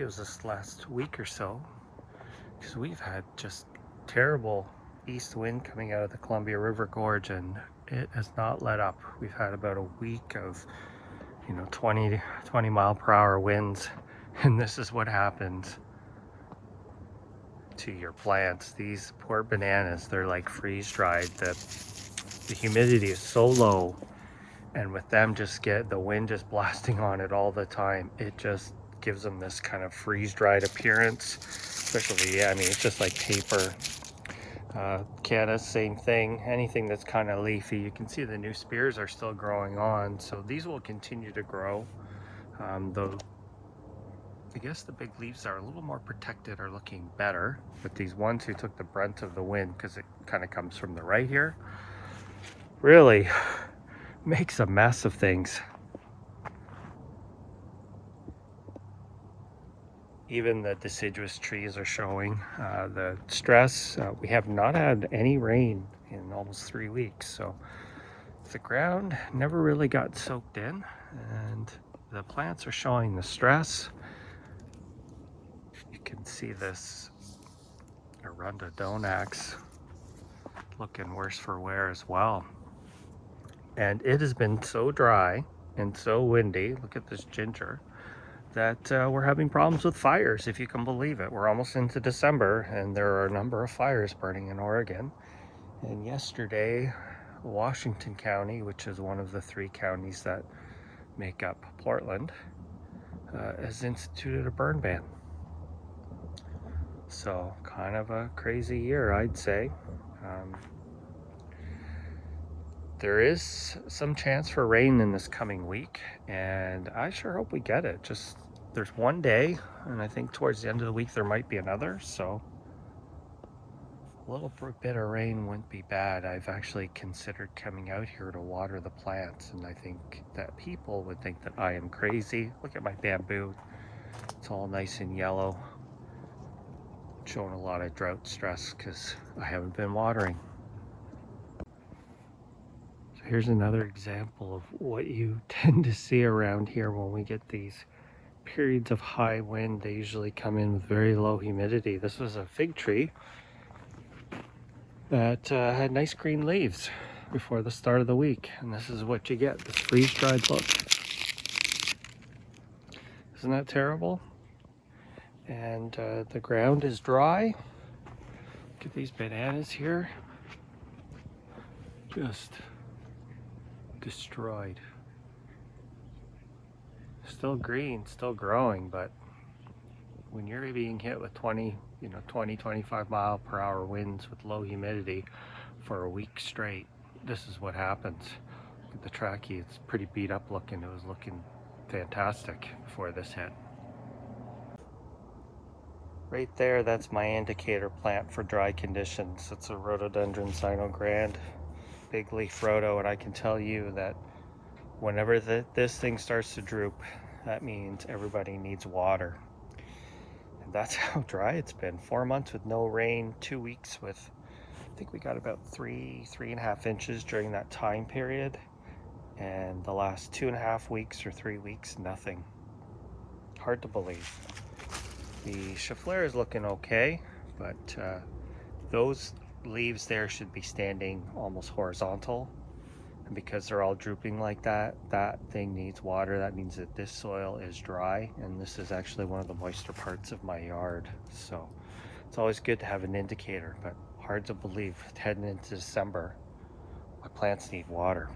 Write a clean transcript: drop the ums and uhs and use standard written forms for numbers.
videos this last week or so because we've had just terrible east wind coming out of the Columbia River Gorge, and it has not let up. We've had about a week of 20 mile per hour winds, and this is what happens to your plants. These poor bananas, they're like freeze dried. The humidity is so low, and with them just get the wind just blasting on it all the time, it just gives them this kind of freeze dried appearance. Especially, I mean, it's just like paper. Canna, same thing. Anything that's kind of leafy, you can see the new spears are still growing on, so these will continue to grow. Though I guess the big leaves are a little more protected, are looking better, but these ones who took the brunt of the wind, because it kind of comes from the right here, really makes a mess of things. Even the deciduous trees are showing the stress. We have not had any rain in almost 3 weeks, so the ground never really got soaked in, and the plants are showing the stress. You can see this Arundodonax looking worse for wear as well. And it has been so dry and so windy, look at this ginger, that we're having problems with fires, if you can believe it. We're almost into December, and there are a number of fires burning in Oregon. And yesterday, Washington County, which is one of the 3 counties that make up Portland, has instituted a burn ban. So kind of a crazy year, I'd say. There is some chance for rain in this coming week, and I sure hope we get it. Just there's one day, and I think towards the end of the week there might be another, so a little bit of rain wouldn't be bad. I've actually considered coming out here to water the plants, and I think that people would think that I am crazy. Look at my bamboo, it's all nice and yellow, showing a lot of drought stress because I haven't been watering. Here's another example of what you tend to see around here when we get these periods of high wind. They usually come in with very low humidity. This was a fig tree that had nice green leaves before the start of the week, and this is what you get, this freeze-dried look. Isn't that terrible? And the ground is dry. Look at these bananas here, just destroyed. Still green, still growing, but when you're being hit with 25 mile per hour winds with low humidity for a week straight, this is what happens. Look at the trachea, it's pretty beat up looking. It was looking fantastic before this hit. Right there, that's my indicator plant for dry conditions. It's a Rhododendron Sinogrande, big leaf rhodo, and I can tell you that whenever this thing starts to droop, that means everybody needs water. And that's how dry it's been. 4 months with no rain, 2 weeks with, I think we got about 3.5 inches during that time period. And the last 2.5 weeks or 3 weeks, nothing. Hard to believe. The Scheffler is looking okay, but those leaves there should be standing almost horizontal. And because they're all drooping like that, that thing needs water. That means that this soil is dry, and this is actually one of the moister parts of my yard. So it's always good to have an indicator, but hard to believe heading into December, my plants need water.